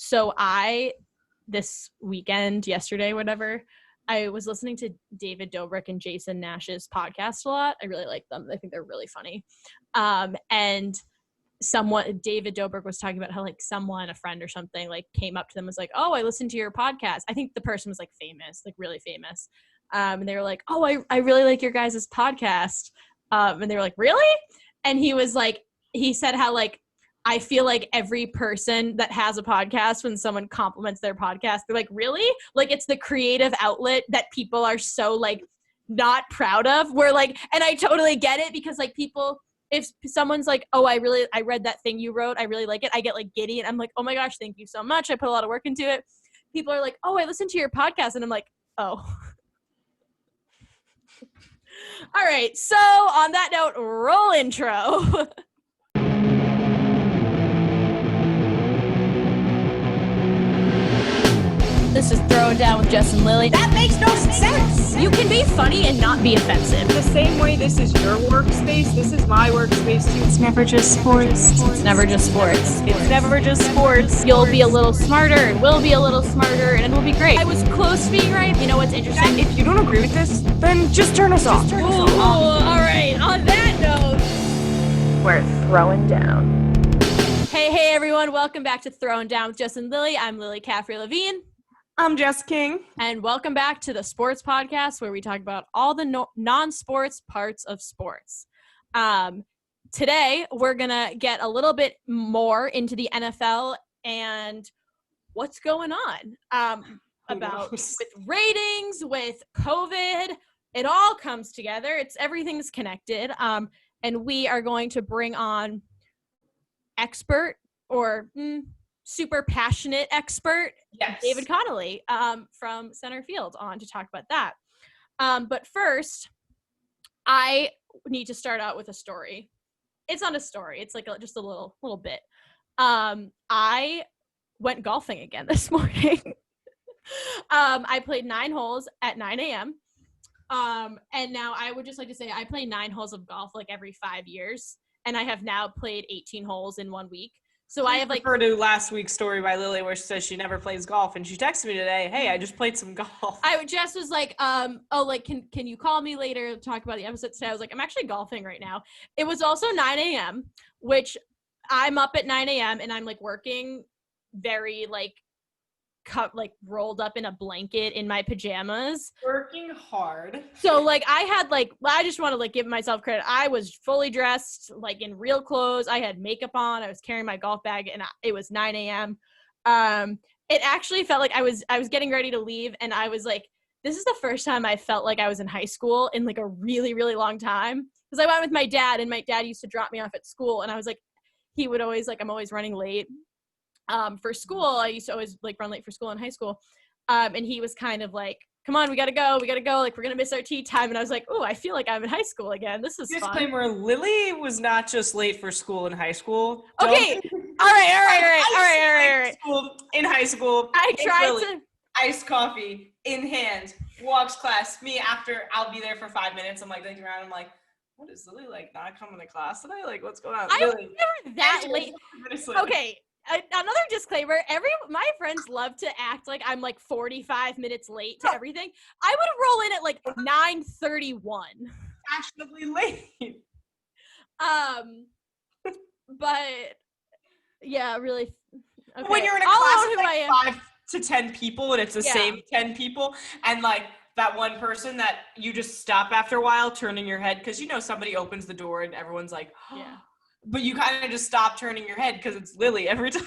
So this weekend, yesterday, whatever, I was listening to David Dobrik and Jason Nash's podcast a lot. I really like them. I think they're really funny. And David Dobrik was talking about how like a friend or something, like came up to them and was like, oh, I listened to your podcast. I think the person was like famous, like really famous. And they were like, oh, I really like your guys' podcast. And they were like, really? And he was like, he said how like, I feel like every person that has a podcast, when someone compliments their podcast, they're like, really? Like, it's the creative outlet that people are so like not proud of. We're like, and I totally get it, because like people, if someone's like, oh, I read that thing you wrote, I really like it, I get like giddy, and I'm like, oh my gosh, thank you so much, I put a lot of work into it. People are like, oh, I listened to your podcast, and I'm like, oh. All right, so on that note, roll intro. This is Throwin Down with Jess and Lily. That makes no sense. You can be funny and not be offensive. The same way this is your workspace, this is my workspace too. It's never just sports. It's never just sports. It's never just sports. You'll be a little smarter, and we'll be a little smarter, and it'll be great. I was close to being right. You know what's interesting? If you don't agree with this, then just turn us off. Ooh, all right. On that note, we're throwing down. Hey, everyone. Welcome back to Throwin Down with Jess and Lily. I'm Lily Caffrey-Levine. I'm Jess King. And welcome back to the Sports Podcast, where we talk about all the non-sports parts of sports. Today, we're going to get a little bit more into the NFL and what's going on with ratings, with COVID. It all comes together. Everything's connected. And we are going to bring on expert or super passionate expert, yes, David Connelly from Center Field on to talk about that. But first, I need to start out with a story. It's not a story. It's like just a little bit. I went golfing again this morning. I played 9 holes at 9 a.m. And now I would just like to say I play 9 holes of golf like every 5 years. And I have now played 18 holes in 1 week. So I have like refer to last week's story by Lily where she says she never plays golf, and she texted me today, hey, I just played some golf. Jess was like, can you call me later to talk about the episode today? I was like, I'm actually golfing right now. It was also 9 a.m., which I'm up at 9 a.m. and I'm like working very rolled up in a blanket in my pajamas. Working hard. So like I just want to give myself credit. I was fully dressed, like in real clothes. I had makeup on. I was carrying my golf bag, and it was 9 a.m. It actually felt like I was getting ready to leave, and I was like, this is the first time I felt like I was in high school in like a really, really long time. Because I went with my dad, and my dad used to drop me off at school, and I was like, he would always I'm always running late. For school, I used to always run late for school in high school. And he was kind of like, come on, we gotta go. Like, we're gonna miss our tea time. And I was like, oh, I feel like I'm in high school again. This is fun. Disclaimer, Lily was not just late for school in high school. Okay. All right. In high school. I tried to. Iced coffee in hand, walks class. Me after, I'll be there for 5 minutes. I'm like looking around. I'm like, what is Lily not coming to class today? Like, what's going on? I was never that late. Okay. Another disclaimer, my friends love to act like I'm 45 minutes late to everything. I would roll in at 9:31. Fashionably late. But yeah, really. Okay. When you're in a class of 5 to 10 people and it's the same 10 people, and that one person that you just stop after a while turning your head because somebody opens the door and everyone's like, yeah. But you kind of just stop turning your head because it's Lily every time.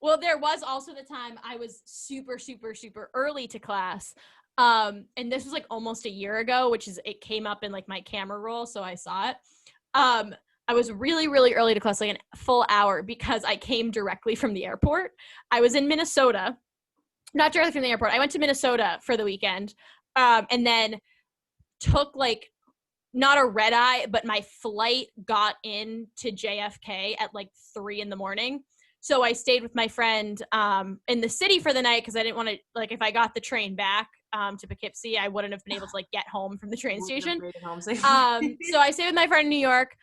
Well, there was also the time I was super, super, super early to class. And this was almost a year ago, it came up in my camera roll, so I saw it. I was really, really early to class, a full hour, because I came directly from the airport. I was in Minnesota, not directly from the airport. I went to Minnesota for the weekend, and then took not a red eye, but my flight got into JFK at 3 a.m. So I stayed with my friend in the city for the night because I didn't want to, if I got the train back to Poughkeepsie, I wouldn't have been able to get home from the train station. So I stayed with my friend in New York,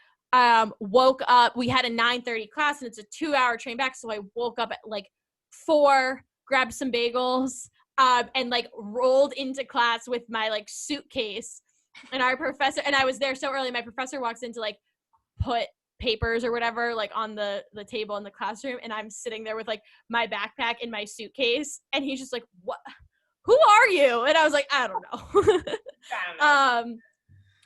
woke up. We had a 9:30 class, and it's a 2-hour train back. So I woke up at 4, grabbed some bagels, and like rolled into class with my like suitcase. And our professor, and I was there so early, my professor walks in to like put papers or whatever like on the table in the classroom, and I'm sitting there with like my backpack and my suitcase, and he's just like, what, who are you? And I was like, I don't know.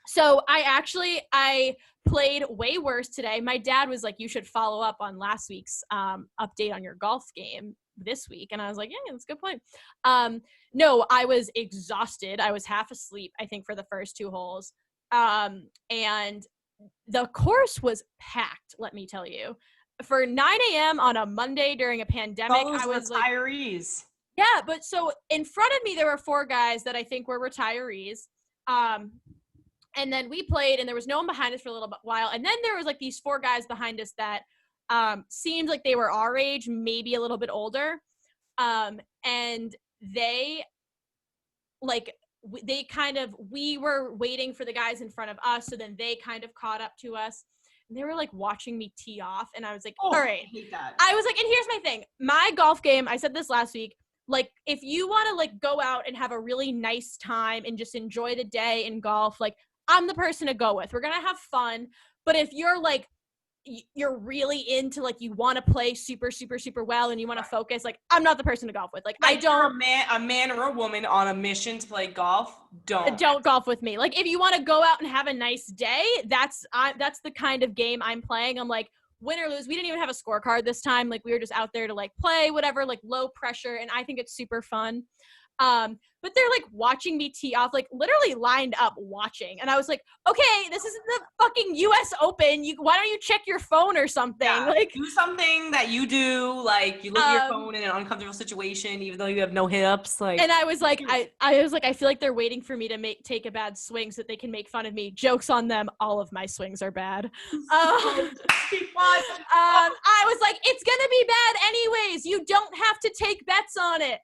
So I played way worse today. My dad was like, you should follow up on last week's update on your golf game this week. And I was like, yeah, that's a good point. No, I was exhausted. I was half asleep, I think, for the first 2 holes. And the course was packed, let me tell you. For 9 a.m. on a Monday during a pandemic, I was retirees. Like, yeah, but so in front of me, there were 4 guys that I think were retirees. And then we played, and there was no one behind us for a little while. And then there was like these 4 guys behind us that seemed like they were our age, maybe a little bit older. And they we were waiting for the guys in front of us. So then they kind of caught up to us. And they were like watching me tee off. And I was like, all right. I hate that. I was like, and here's my thing. My golf game, I said this last week, like, if you want to like go out and have a really nice time and just enjoy the day in golf, like, I'm the person to go with. We're going to have fun. But if you're like, you're really into like, you want to play super, super, super well and you want to focus, like, I'm not the person to golf with. Like I don't. A man or a woman on a mission to play golf, don't golf with me. Like, if you want to go out and have a nice day, that's the kind of game I'm playing. I'm like, win or lose. We didn't even have a scorecard this time. Like, we were just out there to like play whatever, like low pressure. And I think it's super fun. But they're like watching me tee off, like literally lined up watching. And I was like, okay, this isn't the fucking US Open. Why don't you check your phone or something? Yeah, like, do something that you do. Like, you look at your phone in an uncomfortable situation, even though you have no hips. Like, and I was like, I feel like they're waiting for me to take a bad swing so that they can make fun of me. Joke's on them. All of my swings are bad. I was like, it's going to be bad anyways. You don't have to take bets on it.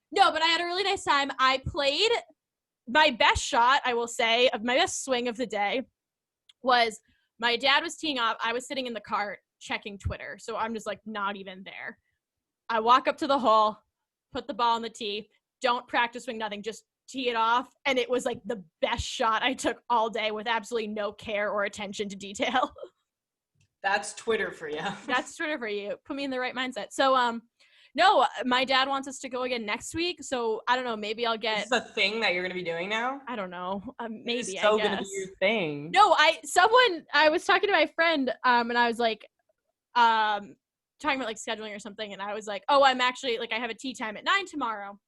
No, but I had a really nice time. I played my best shot, I will say, of my best swing of the day was my dad was teeing off. I was sitting in the cart checking Twitter. So I'm just like not even there. I walk up to the hole, put the ball on the tee, don't practice swing, nothing, just tee it off. And it was like the best shot I took all day with absolutely no care or attention to detail. That's Twitter for you. That's Twitter for you. Put me in the right mindset. So, no, my dad wants us to go again next week. So I don't know. Maybe I'll get. Is this a thing that you're going to be doing now? I don't know. Maybe. It's so going to be your thing. No, I was talking to my friend, and I was like, talking about like scheduling or something, and I was like, oh, I'm actually like, I have a tea time at 9 tomorrow.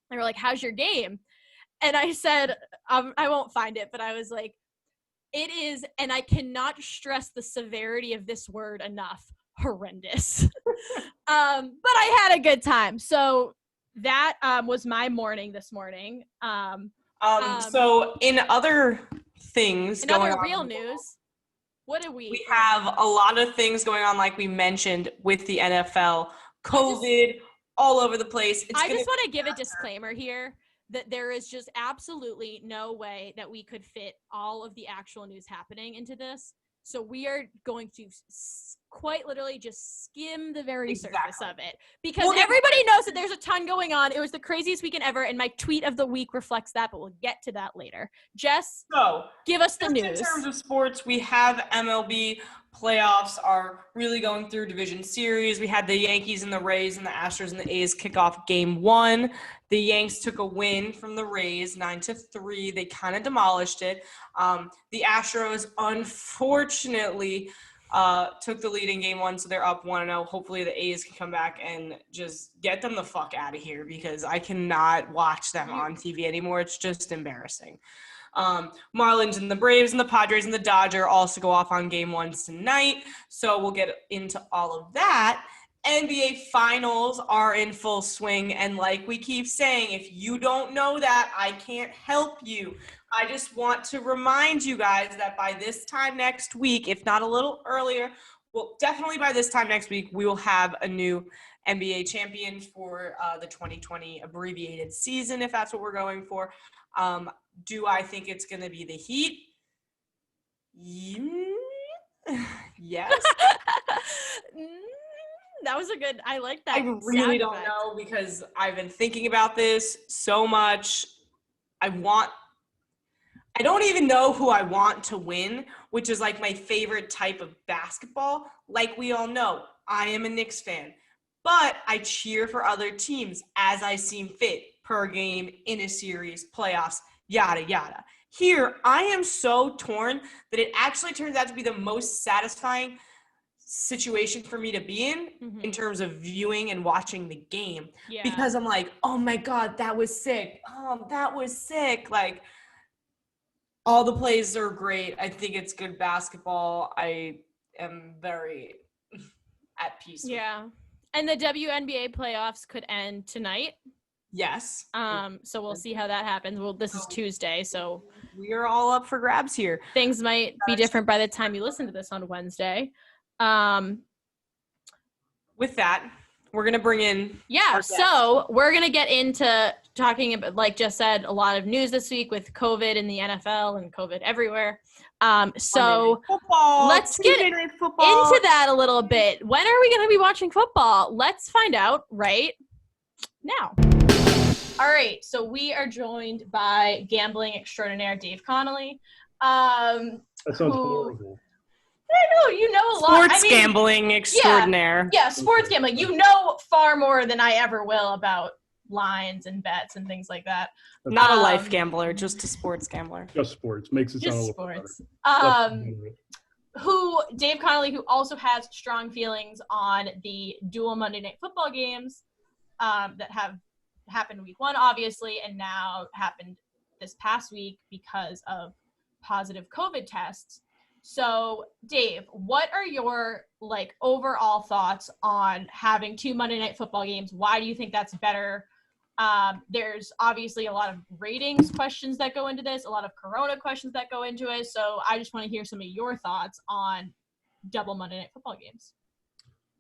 They were like, how's your game? And I said, I won't find it, but I was like, it is, and I cannot stress the severity of this word enough, horrendous. But I had a good time. So that was my morning this morning. So in other things going on, real news, what do we have a lot of things going on, like we mentioned, with the NFL, COVID all over the place. I just want to give a disclaimer here that there is just absolutely no way that we could fit all of the actual news happening into this. So we are going to quite literally just skim the very surface of it, because everybody knows that there's a ton going on. It was the craziest weekend ever, and my tweet of the week reflects that, but we'll get to that later. Jess, give us the news. In terms of sports, we have MLB playoffs are really going through division series. We had the Yankees and the Rays and the Astros and the A's kick off game 1. The Yanks took a win from the Rays 9-3. They kind of demolished it. The Astros, unfortunately, took the lead in game 1, so they're up 1-0. Hopefully the A's can come back and just get them the fuck out of here, because I cannot watch them on TV anymore. It's just embarrassing. Marlins and the Braves and the Padres and the Dodgers also go off on game 1 tonight, so we'll get into all of that. NBA finals are in full swing, and like we keep saying, if you don't know that, I can't help you. I just want to remind you guys that by this time next week, if not a little earlier, well, definitely by this time next week, we will have a new NBA champion for the 2020 abbreviated season, if that's what we're going for. Do I think it's going to be the Heat? Yes. That was a good, I like that. I really sound don't effect. know because I've been thinking about this so much. I don't even know who I want to win, which is like my favorite type of basketball. Like we all know, I am a Knicks fan, but I cheer for other teams as I seem fit per game, in a series, playoffs, yada, yada. Here, I am so torn that it actually turns out to be the most satisfying situation for me to be in terms of viewing and watching the game. Yeah. Because I'm like, oh my God, that was sick. That was sick. Like, all the plays are great. I think it's good basketball. I am very at peace with it. Yeah. And the WNBA playoffs could end tonight. Yes. So we'll see how that happens. Well, this is Tuesday, so We are all up for grabs here. things might be different by the time you listen to this on Wednesday. With that, we're going to bring in Yeah, so we're going to get into talking about, like Jess said, a lot of news this week with COVID in the NFL and COVID everywhere. So let's get into that a little bit. When are we going to be watching football? Let's find out right now. All right, so we are joined by gambling extraordinaire Dave Connelly. That sounds horrible. I know, you know a lot. Sports gambling extraordinaire. Yeah, sports gambling. You know far more than I ever will about lines and bets and things like that. Not a life gambler, just a sports gambler. Just sports. Makes it sound a Just little sports. Who, Dave Connelly, who also has strong feelings on the dual Monday Night Football games that have happened week one, obviously, and now happened this past week because of positive COVID tests. So, Dave, what are your overall thoughts on having two Monday Night Football games? Why do you think that's better? There's obviously a lot of ratings questions that go into this, a lot of Corona questions that go into it. So I just want to hear some of your thoughts on double Monday Night Football games.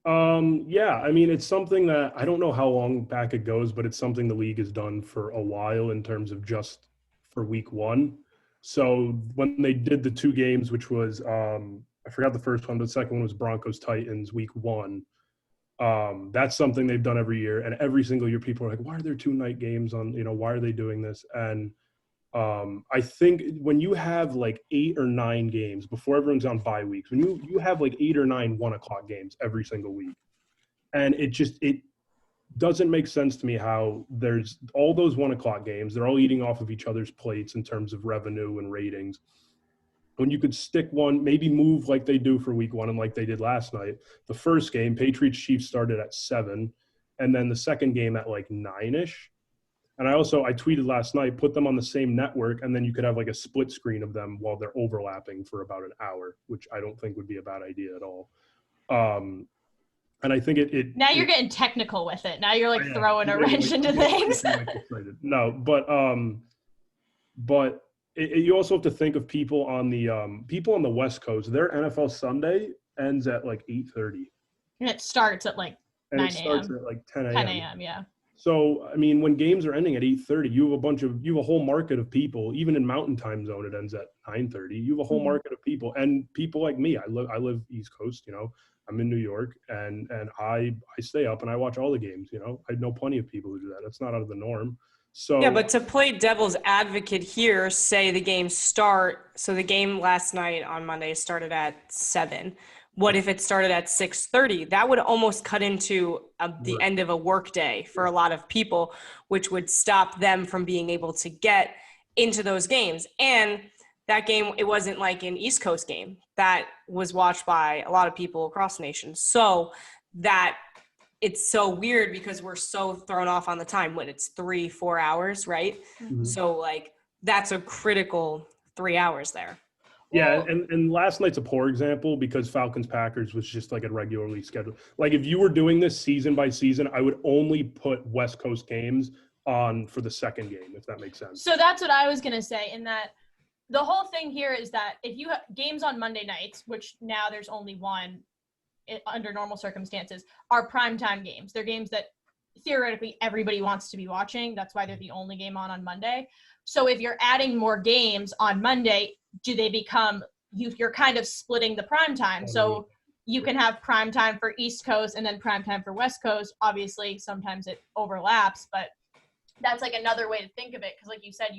Yeah, I mean, it's something that I don't know how long back it goes, but it's something the league has done for a while in terms of just for week one. So when they did the two games, which was, I forgot the first one, but the second one was Broncos-Titans week one. That's something they've done every year. And every single year people are like, why are there two night games on, why are they doing this? And I think when you have like 8 or 9 games before everyone's on bye weeks, when you have like 8 or 9 1:00 games every single week, and it doesn't make sense to me how there's all those 1:00 games. They're all eating off of each other's plates in terms of revenue and ratings. When you could stick one, maybe move like they do for week one and like they did last night. The first game, Patriots-Chiefs started at 7, and then the second game at like 9-ish. And I tweeted last night, put them on the same network, and then you could have like a split screen of them while they're overlapping for about an hour, which I don't think would be a bad idea at all. And I think it now you're getting technical with it. Now you're like throwing a wrench into things. No, but you also have to think of people on the West Coast. Their NFL Sunday ends at like 8:30. And it starts at like 9 a.m. It starts at like 10 a.m. 10 a.m., yeah. So, I mean, when games are ending at 8:30, you have a whole market of people. Even in Mountain Time Zone, it ends at 9:30. You have a whole market of people, and people like me. I live East Coast. I'm in New York, and I stay up and I watch all the games. I know plenty of people who do that. That's not out of the norm. So yeah, but to play devil's advocate here, say the games start. So the game last night on Monday started at 7. What if it started at 6:30? That would almost cut into the end of a work day for a lot of people, which would stop them from being able to get into those games. And that game, it wasn't like an East Coast game that was watched by a lot of people across the nation. So that it's so weird because we're so thrown off on the time when it's 3-4 hours, right? Mm-hmm. So like that's a critical 3 hours there. Yeah, and last night's a poor example because Falcons-Packers was just like a regularly scheduled. Like if you were doing this season by season, I would only put West Coast games on for the second game, if that makes sense. So that's what I was going to say, in that the whole thing here is that if you have games on Monday nights, which now there's only one under normal circumstances, are primetime games. They're games that theoretically everybody wants to be watching. That's why they're the only game on Monday. So if you're adding more games on Monday, do they become, you're kind of splitting the prime time. So you can have prime time for East Coast and then prime time for West Coast. Obviously, sometimes it overlaps, but that's like another way to think of it. Because like you said,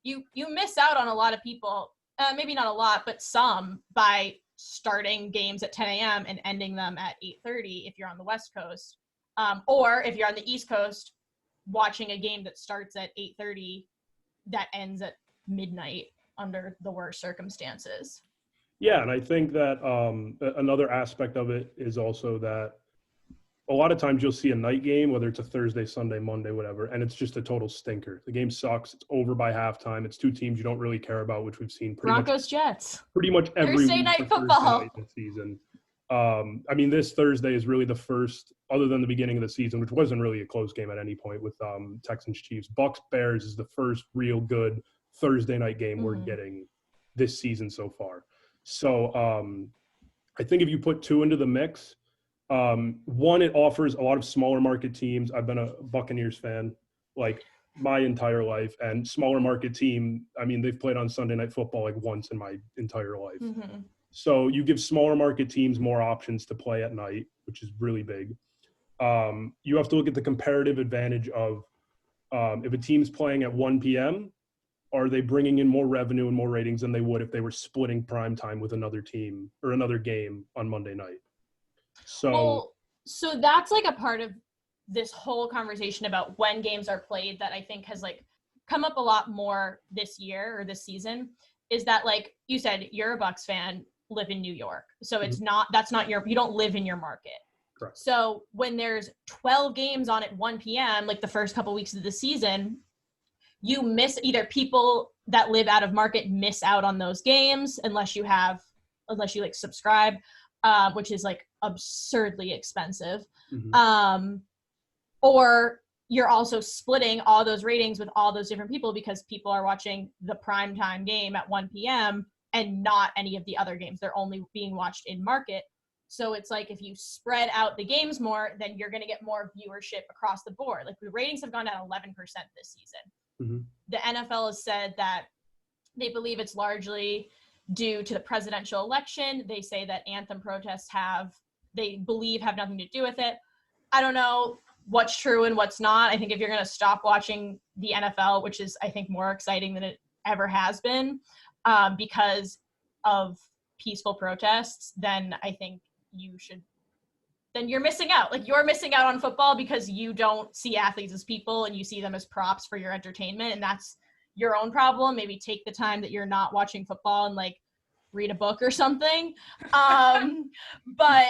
you miss out on a lot of people, maybe not a lot, but some, by starting games at 10 a.m. and ending them at 8:30 if you're on the West Coast. Or if you're on the East Coast, watching a game that starts at 8:30 that ends at midnight under the worst circumstances. Yeah, and I think that another aspect of it is also that a lot of times you'll see a night game, whether it's a Thursday, Sunday, Monday, whatever, and it's just a total stinker. The game sucks. It's over by halftime. It's two teams you don't really care about, which we've seen Broncos Jets. Pretty much every Thursday week night for football Thursday night this season. I mean, this Thursday is really the first, other than the beginning of the season, which wasn't really a close game at any point with Texans Chiefs. Bucks Bears is the first real good Thursday night game we're getting this season so far. So I think if you put two into the mix, one, it offers a lot of smaller market teams. I've been a Buccaneers fan like my entire life, and smaller market team, I mean, they've played on Sunday Night Football like once in my entire life. So you give smaller market teams more options to play at night, which is really big. You have to look at the comparative advantage of if a team's playing at 1 p.m., are they bringing in more revenue and more ratings than they would if they were splitting prime time with another team or another game on Monday night? So that's like a part of this whole conversation about when games are played that I think has like come up a lot more this year or this season, is that, like you said, you're a Bucks fan, live in New York. So it's you don't live in your market. Correct. So when there's 12 games on at 1 p.m., like the first couple weeks of the season, you miss, either people that live out of market miss out on those games unless you like subscribe, which is like absurdly expensive. Or you're also splitting all those ratings with all those different people because people are watching the primetime game at 1 p.m. and not any of the other games. They're only being watched in market. So it's like if you spread out the games more, then you're going to get more viewership across the board. Like the ratings have gone down 11% this season. The NFL has said that they believe it's largely due to the presidential election. They say that anthem protests have nothing to do with it. I don't know what's true and what's not. I think if you're going to stop watching the NFL, which is, I think, more exciting than it ever has been because of peaceful protests, then I think you're missing out. Like, you're missing out on football because you don't see athletes as people and you see them as props for your entertainment, and that's your own problem. Maybe take the time that you're not watching football and like read a book or something. But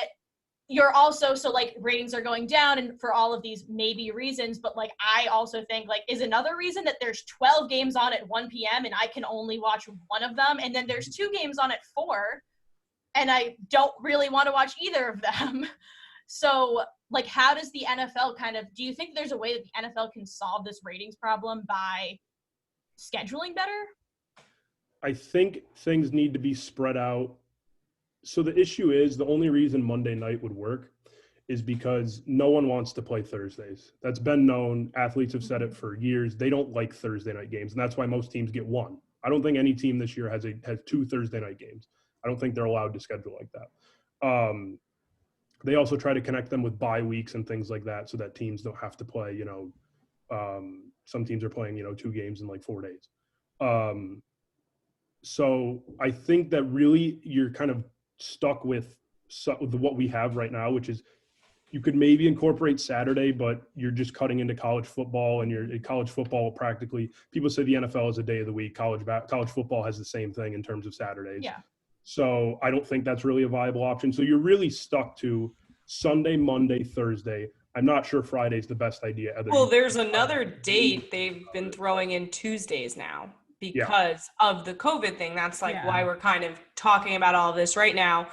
you're also, so like ratings are going down and for all of these maybe reasons, but like I also think like is another reason that there's 12 games on at 1 p.m. and I can only watch one of them, and then there's 2 games on at 4 and I don't really want to watch either of them. So like how does the NFL do you think there's a way that the NFL can solve this ratings problem by scheduling better? I think things need to be spread out. So the issue is the only reason Monday night would work is because no one wants to play Thursdays. That's been known. Athletes have said it for years. They don't like Thursday night games, and that's why most teams get one. I don't think any team this year has 2 Thursday night games. I don't think they're allowed to schedule like that. They also try to connect them with bye weeks and things like that so that teams don't have to play, some teams are playing, 2 games in like 4 days. So I think that really you're kind of stuck with what we have right now, which is you could maybe incorporate Saturday, but you're just cutting into college football, and college football practically, people say the NFL is a day of the week. College football has the same thing in terms of Saturdays. Yeah. So I don't think that's really a viable option. So you're really stuck to Sunday, Monday, Thursday. I'm not sure Friday's the best idea. Well, there's another date they've been throwing in Tuesdays now because of the COVID thing. That's why we're kind of talking about all of this right now.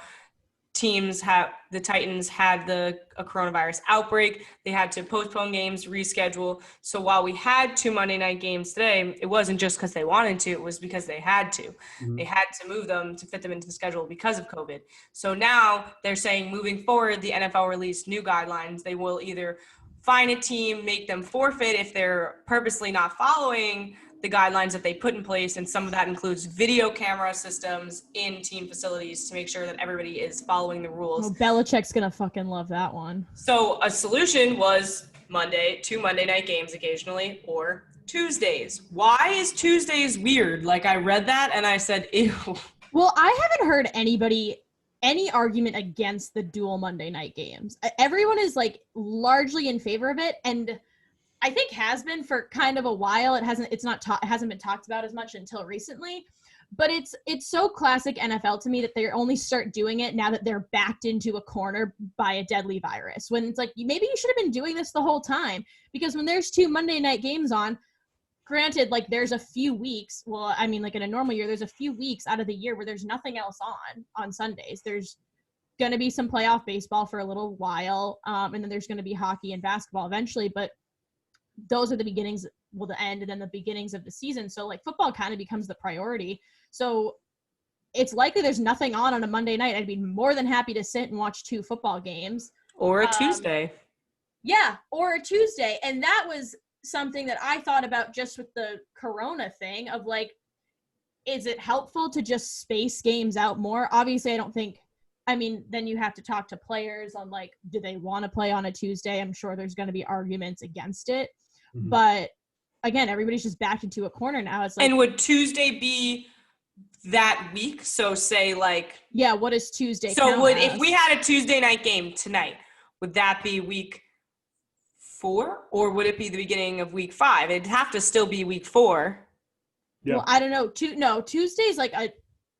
The Titans had a coronavirus outbreak. They had to postpone games, reschedule. So while we had 2 Monday night games today, it wasn't just because they wanted to, it was because they had to. They had to move them to fit them into the schedule because of COVID. So now they're saying moving forward, the NFL released new guidelines. They will either fine a team, make them forfeit if they're purposely not following the guidelines that they put in place, and some of that includes video camera systems in team facilities to make sure that everybody is following the rules. Oh, Belichick's gonna fucking love that one. So a solution was two Monday night games occasionally, or Tuesdays. Why is Tuesdays weird? Like, I read that and I said, ew. Well, I haven't heard any argument against the dual Monday night games. Everyone is like largely in favor of it, and I think has been for kind of a while. It hasn't been talked about as much until recently, but it's so classic NFL to me that they only start doing it now that they're backed into a corner by a deadly virus. When it's like, maybe you should have been doing this the whole time, because when there's 2 Monday night games on, granted, like there's a few weeks, well, I mean, like in a normal year, there's a few weeks out of the year where there's nothing else on Sundays. There's going to be some playoff baseball for a little while, and then there's going to be hockey and basketball eventually, but those are the beginnings, well, the end, and then the beginnings of the season. So like football kind of becomes the priority. So it's likely there's nothing on a Monday night. I'd be more than happy to sit and watch 2 football games. Or a Tuesday. Yeah, or a Tuesday. And that was something that I thought about just with the Corona thing of like, is it helpful to just space games out more? Obviously, I don't think, I mean, then you have to talk to players on like, do they want to play on a Tuesday? I'm sure there's going to be arguments against it. Mm-hmm. But again, everybody's just backed into a corner now. It's like, and would Tuesday be that week? So say like, yeah, what is Tuesday? So if we had a Tuesday night game tonight, would that be week 4, or would it be the beginning of week 5? It'd have to still be week 4. Yeah. Well, I don't know. Tuesday's like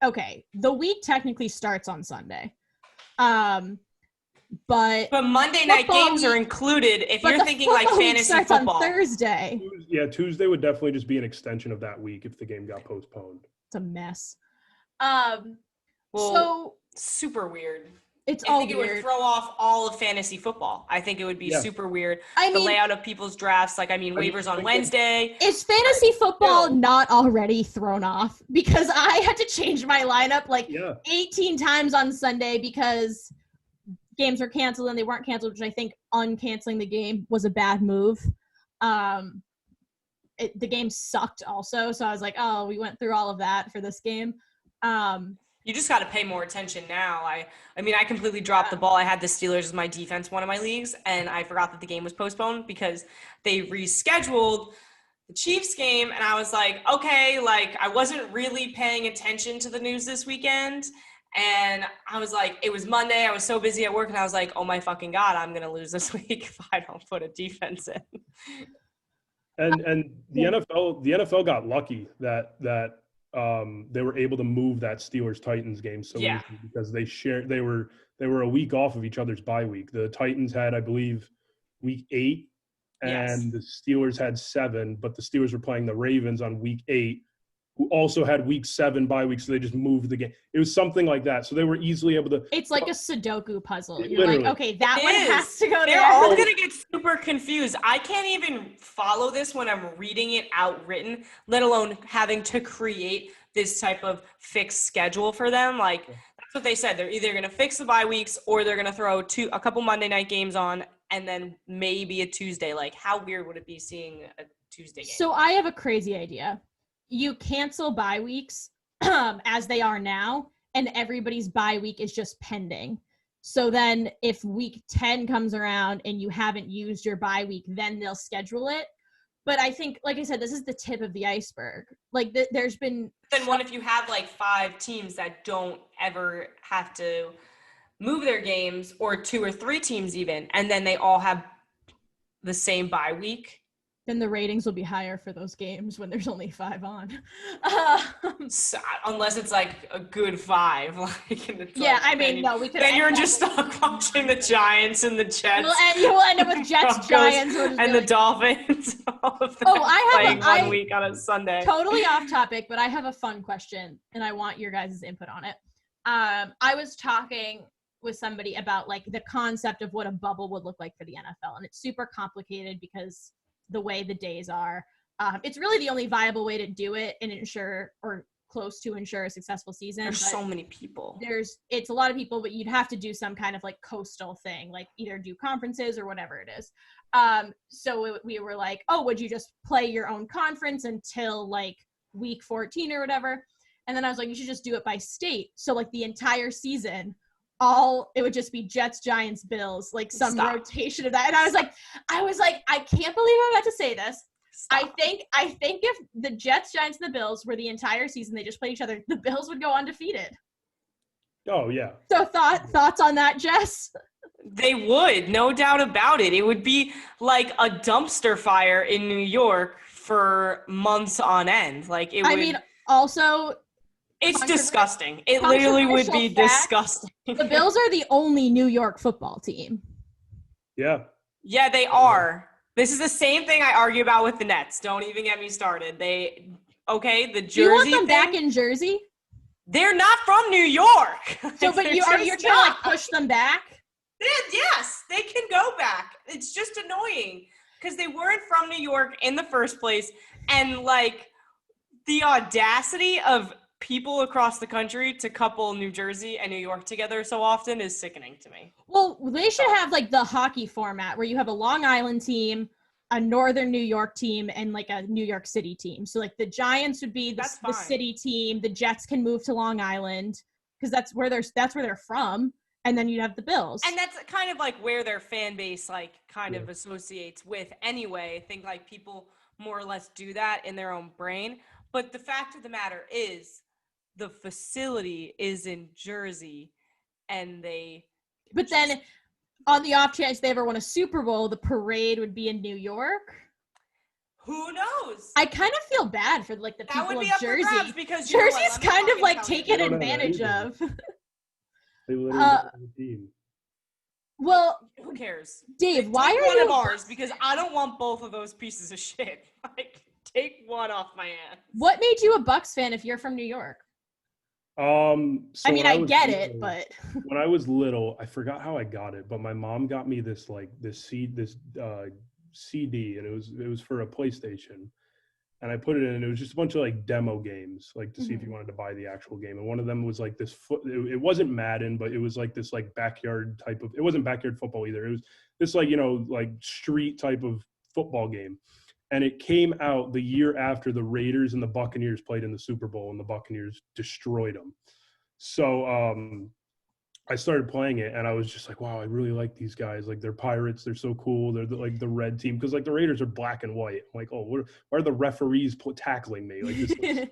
okay. The week technically starts on Sunday. But Monday night games are included if you're thinking like fantasy football. On Thursday. Yeah, Tuesday would definitely just be an extension of that week if the game got postponed. It's a mess. So super weird. I think it would throw off all of fantasy football. I think it would be super weird. The layout of people's drafts, waivers on Wednesday. Is fantasy football not already thrown off? Because I had to change my lineup 18 times on Sunday because games were canceled and they weren't canceled, which I think uncanceling the game was a bad move. The game sucked also, so I was like, oh, we went through all of that for this game. You just got to pay more attention now. I completely dropped the ball. I had the Steelers as my defense, one of my leagues, and I forgot that the game was postponed because they rescheduled the Chiefs game, and I was like, okay, I wasn't really paying attention to the news this weekend, and I was like, it was Monday, I was so busy at work, and I was like, oh my fucking God, I'm going to lose this week if I don't put a defense in. And the NFL got lucky that they were able to move that Steelers-Titans game so easily because they were a week off of each other's bye week. The Titans had, I believe, week 8, and the Steelers had 7, but the Steelers were playing the Ravens on week 8, who also had week 7 bye week, so they just moved the game. It was something like that. So they were easily able to – It's like a Sudoku puzzle. You're like, okay, that one has to go there. They're all going to get super confused. I can't even follow this when I'm reading it outwritten, let alone having to create this type of fixed schedule for them. That's what they said. They're either going to fix the bye weeks or they're going to throw a couple Monday night games on and then maybe a Tuesday. How weird would it be seeing a Tuesday game? So I have a crazy idea. You cancel bye weeks as they are now, and everybody's bye week is just pending. So then if week 10 comes around and you haven't used your bye week, then they'll schedule it. But I think, like I said, this is the tip of the iceberg. There's been... Then what if you have 5 teams that don't ever have to move their games, or 2 or 3 teams even, and then they all have the same bye week? Then the ratings will be higher for those games when there's only 5 on. So, unless it's a good 5. We could. Then you're just stuck watching the Giants and the Jets. You'll end up with Jets, Giants, and the Dolphins. All of them playing 1 week on a Sunday. Totally off topic, but I have a fun question, and I want your guys' input on it. I was talking with somebody about the concept of what a bubble would look like for the NFL, and it's super complicated because the way the days are. It's really the only viable way to do it and ensure, or close to ensure, a successful season. There's so many people. It's a lot of people, but you'd have to do some kind of coastal thing, either do conferences or whatever it is. So we were like, oh, would you just play your own conference until like week 14 or whatever? And then I was like, you should just do it by state. So like the entire season, it would just be Jets, Giants, Bills, like some rotation of that. And I was like, I can't believe I'm about to say this. Stop. I think if the Jets, Giants, and the Bills were the entire season, they just played each other, the Bills would go undefeated. Oh yeah. So thoughts on that, Jess? They would, no doubt about it. It would be like a dumpster fire in New York for months on end. Like it would. I mean, also, it's disgusting. It literally would be disgusting. The Bills are the only New York football team. Yeah. Yeah, they are. This is the same thing I argue about with the Nets. Don't even get me started. The Jersey Do you want them thing, back in Jersey? They're not from New York. So, but you're trying to like push them back? Yes, they can go back. It's just annoying because they weren't from New York in the first place. And like the audacity of people across the country to couple New Jersey and New York together so often is sickening to me. Well, they should have like the hockey format where you have a Long Island team, a Northern New York team, and like a New York City team. So like the Giants would be the city team. The Jets can move to Long Island because that's where they're from. And then you'd have the Bills. And that's kind of like where their fan base like kind of associates with anyway. I think like people more or less do that in their own brain. But the fact of the matter is the facility is in Jersey and But then on the off chance they ever won a Super Bowl, the parade would be in New York. Who knows? I kind of feel bad for like the people of Jersey. Because Jersey's kind of like taken advantage of. They literally have a team. Well, who cares? Dave, why are one you of ours? Because I don't want both of those pieces of shit. Like, take one off my ass. What made you a Bucks fan if you're from New York? So I mean, I get it, but when I was little, I forgot how I got it, but my mom got me this CD, and it was for a PlayStation. And I put it in, and it was just a bunch of like demo games, like to see if you wanted to buy the actual game. And one of them was like this it wasn't Madden, but it was like this like backyard type of, it wasn't backyard football either. It was this like, like street type of football game. And it came out the year after the Raiders and the Buccaneers played in the Super Bowl, and the Buccaneers destroyed them. So I started playing it, and I was just like, wow, I really like these guys. Like, they're Pirates. They're so cool. They're like the red team. Because, like, the Raiders are black and white. I'm like, oh, why are the referees tackling me? Like, this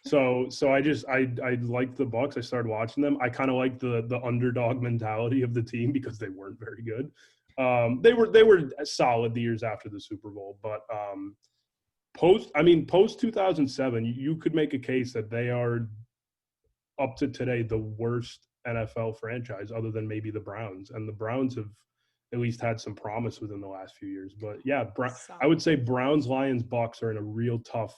So I liked the Bucks. I started watching them. I kind of liked the underdog mentality of the team because they weren't very good. They were solid the years after the Super Bowl, but post 2007, you could make a case that they are up to today the worst NFL franchise other than maybe the Browns, and the Browns have at least had some promise within the last few years. But yeah, I would say Browns, Lions, Bucks are in a real tough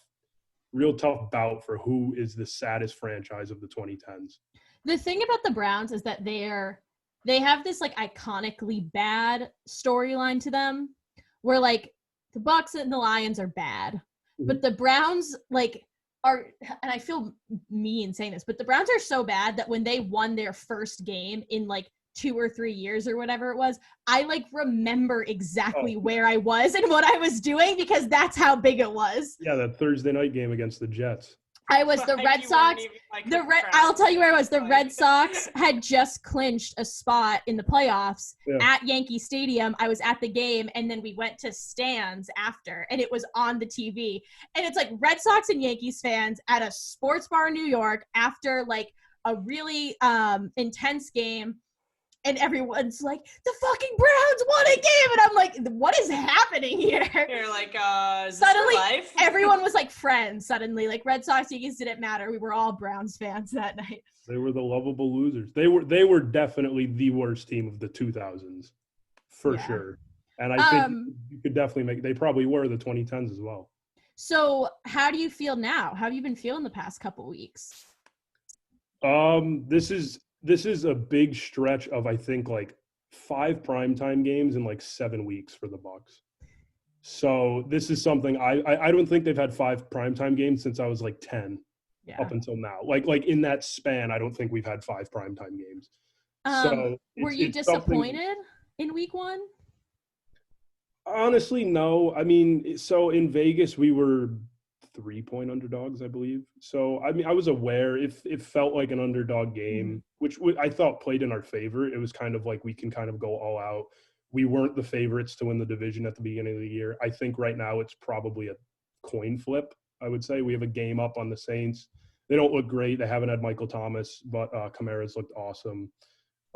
bout for who is the saddest franchise of the 2010s. The thing about the Browns is that they have this like iconically bad storyline to them where like the Bucks and the Lions are bad, but the Browns like are, and I feel mean saying this, but the Browns are so bad that when they won their first game in like 2 or 3 years or whatever it was, I like remember exactly where I was and what I was doing because that's how big it was. Yeah, that Thursday night game against the Jets. I was the Red Sox. I'll tell you where I was. The Red Sox had just clinched a spot in the playoffs at Yankee Stadium. I was at the game, and then we went to stands after, and it was on the TV. And it's like Red Sox and Yankees fans at a sports bar in New York after like a really intense game. And everyone's like, the fucking Browns won a game. And I'm like, what is happening here? You're like, is suddenly, this life? Everyone was like friends suddenly. Like Red Sox, Yankees didn't matter. We were all Browns fans that night. They were the lovable losers. They were definitely the worst team of the 2000s, for sure. And I think you could definitely they probably were the 2010s as well. So how do you feel now? How have you been feeling the past couple weeks? This is a big stretch of, I think, like 5 primetime games in like 7 weeks for the Bucks. So this is something I don't think they've had 5 primetime games since I was like 10 up until now. Like in that span, I don't think we've had 5 primetime games. So were you disappointed in week 1? Honestly, no. I mean, so in Vegas, we were 3-point underdogs, I believe. So, I mean, I was aware if it felt like an underdog game, which I thought played in our favor. It was kind of like we can kind of go all out. We weren't the favorites to win the division at the beginning of the year. I think right now it's probably a coin flip, I would say. We have a game up on the Saints. They don't look great. They haven't had Michael Thomas, but Kamara's looked awesome.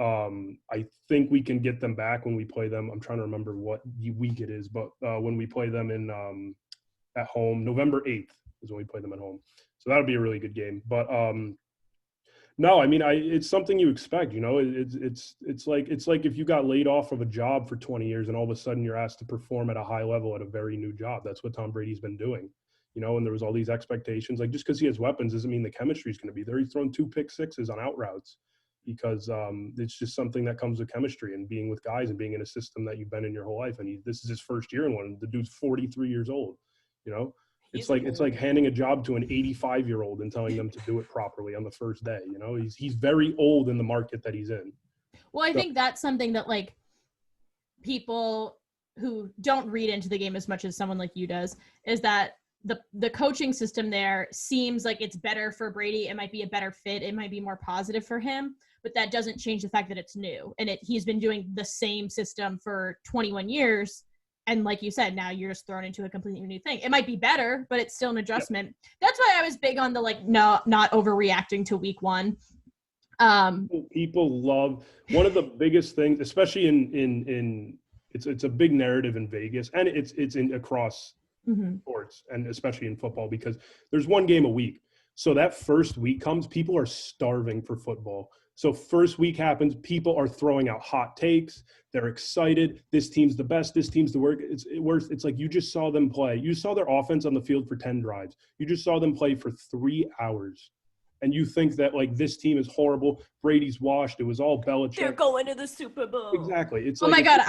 I think we can get them back when we play them. I'm trying to remember what week it is, but when we play them in at home, November 8th is when we play them at home. So that'll be a really good game. But no, I mean, it's something you expect. You know, it's like if you got laid off of a job for 20 years and all of a sudden you're asked to perform at a high level at a very new job. That's what Tom Brady's been doing. You know, and there was all these expectations. Like just because he has weapons doesn't mean the chemistry is going to be there. He's thrown 2 pick sixes on out routes. Because it's just something that comes with chemistry and being with guys and being in a system that you've been in your whole life. And this is his first year in one. The dude's 43 years old. You know, it's like handing a job to an 85-year-old and telling them to do it properly on the first day. You know, he's very old in the market that he's in. Well, I think that's something that like people who don't read into the game as much as someone like you does is that the coaching system there seems like it's better for Brady. It might be a better fit. It might be more positive for him, but that doesn't change the fact that it's new. And he's been doing the same system for 21 years. And like you said, now you're just thrown into a completely new thing. It might be better, but it's still an adjustment. Yeah. That's why I was big on the not overreacting to week one. People love one of the biggest things, especially in it's a big narrative in Vegas, and it's in across sports, and especially in football, because there's one game a week. So that first week comes, people are starving for football. So first week happens, people are throwing out hot takes. They're excited. This team's the best. This team's the worst. It's like you just saw them play. You saw their offense on the field for 10 drives. You just saw them play for 3 hours. And you think that, like, this team is horrible. Brady's washed. It was all Belichick. They're going to the Super Bowl. Exactly. It's my God.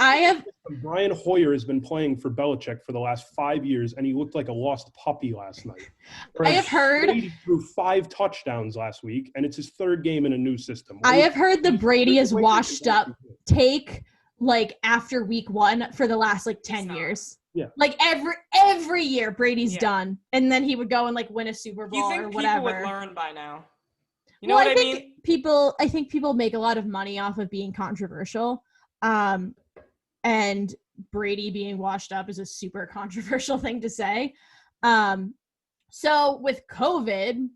Brian Hoyer has been playing for Belichick for the last 5 years, and he looked like a lost puppy last night. I have heard. Brady threw 5 touchdowns last week, and it's his 3rd game in a new system. I have heard the Brady is washed up take, like, after week 1 for the last, 10 years. Yeah. Like every year Brady's done. And then he would go and win a Super Bowl or whatever. People would learn by now? You know what I mean? I think people make a lot of money off of being controversial. And Brady being washed up is a super controversial thing to say. So with COVID,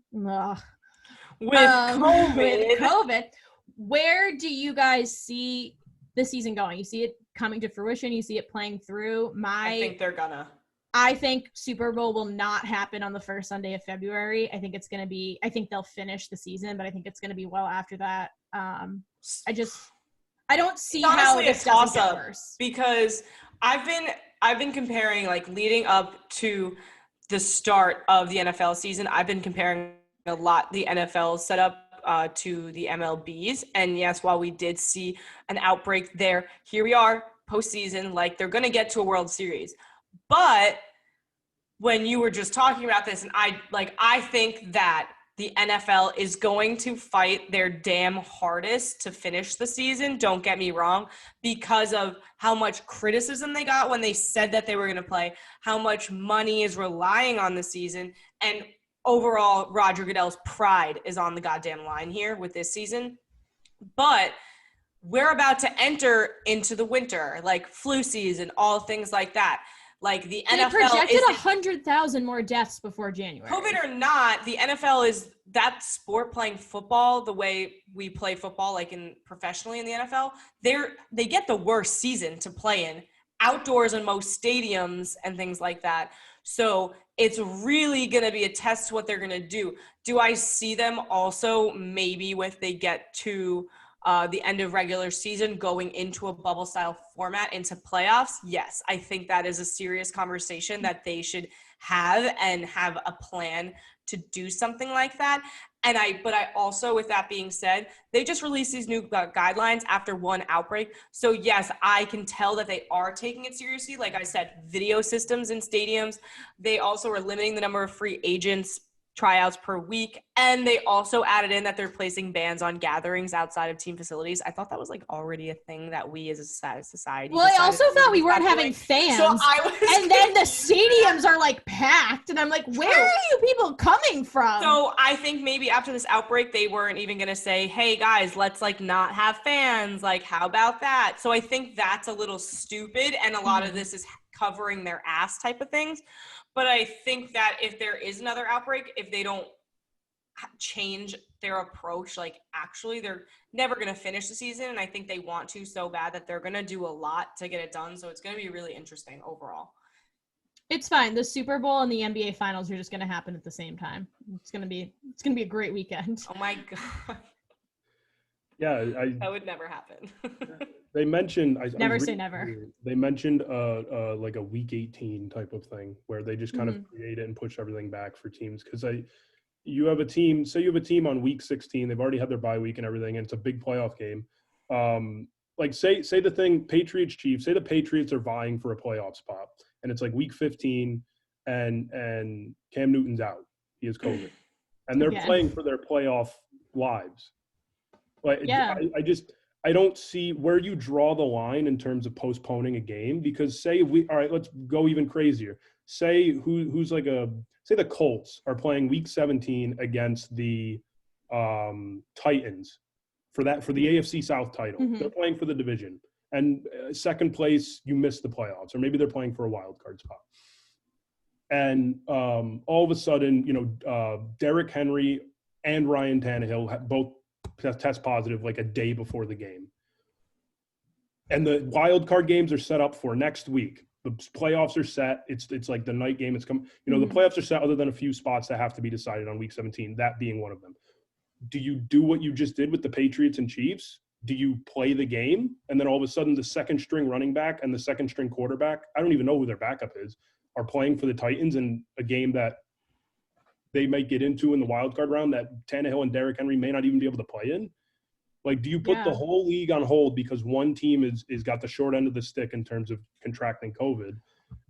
where do you guys see the season going? You see it coming to fruition? You see it playing through? I think they're gonna. I think Super Bowl will not happen on the first Sunday of February. I think it's going to be – I think they'll finish the season, but I think it's going to be well after that. I don't see how this doesn't get worse. Because I've been comparing, leading up to the start of the NFL season, I've been comparing a lot the NFL setup to the MLB's. And yes, while we did see an outbreak there, here we are postseason, they're going to get to a World Series. But when you were just talking about this, and I think that the NFL is going to fight their damn hardest to finish the season, don't get me wrong, because of how much criticism they got when they said that they were going to play, how much money is relying on the season, and overall Roger Goodell's pride is on the goddamn line here with this season. But we're about to enter into the winter, flu season, all things like that. The NFL projected 100,000 more deaths before January. COVID or not, the NFL is that sport playing football the way we play football, professionally in the NFL. They get the worst season to play in, outdoors in most stadiums and things like that. So it's really going to be a test to what they're going to do. Do I see them also maybe if they get to the end of regular season going into a bubble style format into playoffs? Yes, I think that is a serious conversation that they should have and have a plan to do something like that. But I also, with that being said, they just released these new guidelines after one outbreak. So yes, I can tell that they are taking it seriously. Like I said, video systems in stadiums. They also are limiting the number of free agents tryouts per week. And they also added in that they're placing bans on gatherings outside of team facilities. I thought that was like already a thing that we as a society. Well, I also thought we weren't having fans. So I was and then the stadiums are like packed. And I'm like, where are you people coming from? So I think maybe after this outbreak, they weren't even going to say, hey guys, let's like not have fans. Like, how about that? So I think that's a little stupid. And a lot of this is covering their ass type of things. But I think that if there is another outbreak, if they don't change their approach, like actually they're never going to finish the season. And I think they want to so bad that they're going to do a lot to get it done. So it's going to be really interesting overall. It's fine. The Super Bowl and the NBA Finals are just going to happen at the same time. It's going to be a great weekend. Oh my God. Yeah, that would never happen. They mentioned never say never. They mentioned like a week 18 type of thing where they just kind of create it and push everything back for teams. Because you have a team on week 16, they've already had their bye week and everything, and it's a big playoff game. Like say the thing Patriots Chiefs, say the Patriots are vying for a playoff spot, and it's like week 15, and Cam Newton's out, he has COVID, and they're playing for their playoff lives. Like I don't see where you draw the line in terms of postponing a game, because let's go even crazier. Say the Colts are playing week 17 against the Titans for the AFC South title. Mm-hmm. They're playing for the division, and second place, you miss the playoffs, or maybe they're playing for a wild card spot. And all of a sudden, Derrick Henry and Ryan Tannehill both test positive like a day before the game. And the wild card games are set up for next week. The playoffs are set. It's like the night game. It's the playoffs are set other than a few spots that have to be decided on week 17, that being one of them. Do you do what you just did with the Patriots and Chiefs? Do you play the game? And then all of a sudden the second string running back and the second string quarterback, I don't even know who their backup is, are playing for the Titans in a game that they might get into in the wild card round that Tannehill and Derrick Henry may not even be able to play in? Like, do you put the whole league on hold because one team is got the short end of the stick in terms of contracting COVID?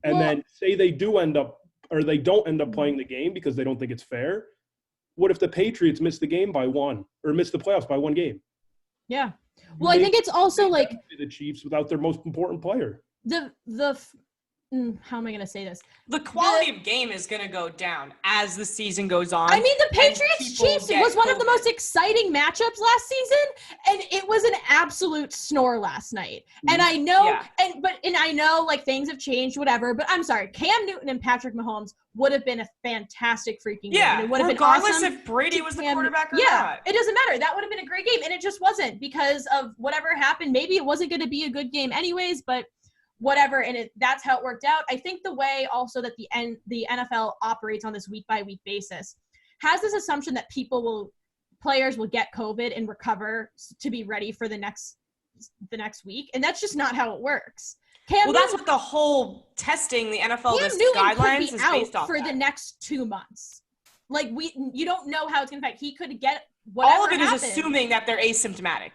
And then say they don't end up playing the game because they don't think it's fair. What if the Patriots miss the game by one, or miss the playoffs by one game? Yeah. Well, I think it's also like the Chiefs without their most important player. How am I going to say this? The quality of game is going to go down as the season goes on. I mean, the Patriots-Chiefs was one of the most exciting matchups last season, and it was an absolute snore last night. And I know, I know, like, things have changed, whatever, but I'm sorry, Cam Newton and Patrick Mahomes would have been a fantastic freaking game. And it would have been awesome. Regardless if Brady was the quarterback or not. It doesn't matter. That would have been a great game, and it just wasn't because of whatever happened. Maybe it wasn't going to be a good game anyways, but whatever, and that's how it worked out. I think the way also that the NFL operates on this week-by-week basis has this assumption that players will get COVID and recover to be ready for the next week, and that's just not how it works. That's what the whole testing, the NFL guidelines is based off for the next 2 months. Like, you don't know how it's going to affect. He could get whatever. All of it is assuming that they're asymptomatic.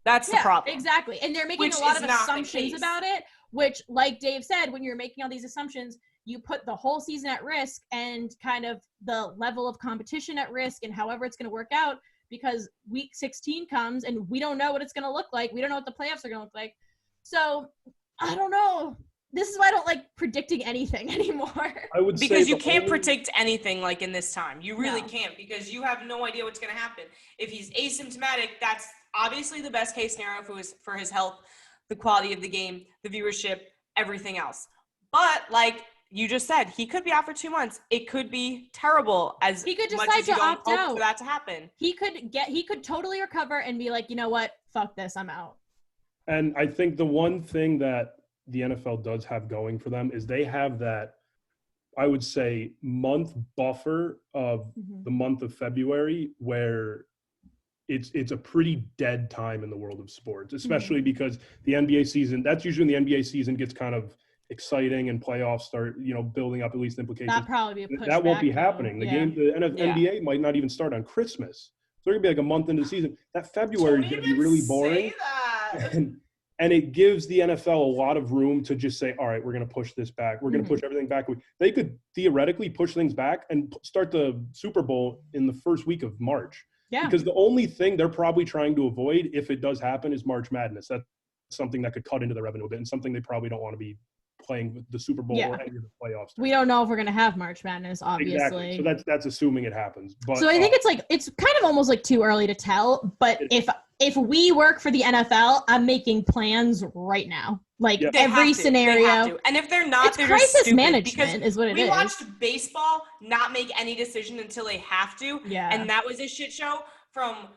That's the problem. Exactly, and they're making a lot of assumptions about it. Which, like Dave said, when you're making all these assumptions, you put the whole season at risk and kind of the level of competition at risk and however it's going to work out, because week 16 comes and we don't know what it's going to look like. We don't know what the playoffs are going to look like. So, I don't know. This is why I don't like predicting anything anymore. Because you can't predict anything like in this time. You really can't, because you have no idea what's going to happen. If he's asymptomatic, that's obviously the best case scenario for his health, the quality of the game, the viewership, everything else. But like you just said, he could be out for 2 months. It could be terrible as he could much decide as you to don't opt hope out for that to happen. He could totally recover and be like, you know what? Fuck this, I'm out. And I think the one thing that the NFL does have going for them is they have that, I would say, month buffer of the month of February where it's a pretty dead time in the world of sports, especially because the NBA season, that's usually when the NBA season gets kind of exciting and playoffs start, building up at least implications. That'll probably be that won't be happening. The NBA might not even start on Christmas. So they're going to be like a month into the season. That February is going to be really boring. And it gives the NFL a lot of room to just say, all right, we're going to push this back. We're going to push everything back. They could theoretically push things back and start the Super Bowl in the first week of March. Yeah. Because the only thing they're probably trying to avoid, if it does happen, is March Madness. That's something that could cut into the revenue a bit and something they probably don't want to be playing with the Super Bowl or any of the playoffs. We don't know if we're going to have March Madness, obviously. Exactly. So that's assuming it happens. But so I think it's kind of almost like too early to tell. But if we work for the NFL, I'm making plans right now. Like every scenario. And if they're not, they're crisis just stupid management is what it is. We watched baseball not make any decision until they have to. Yeah. And that was a shit show from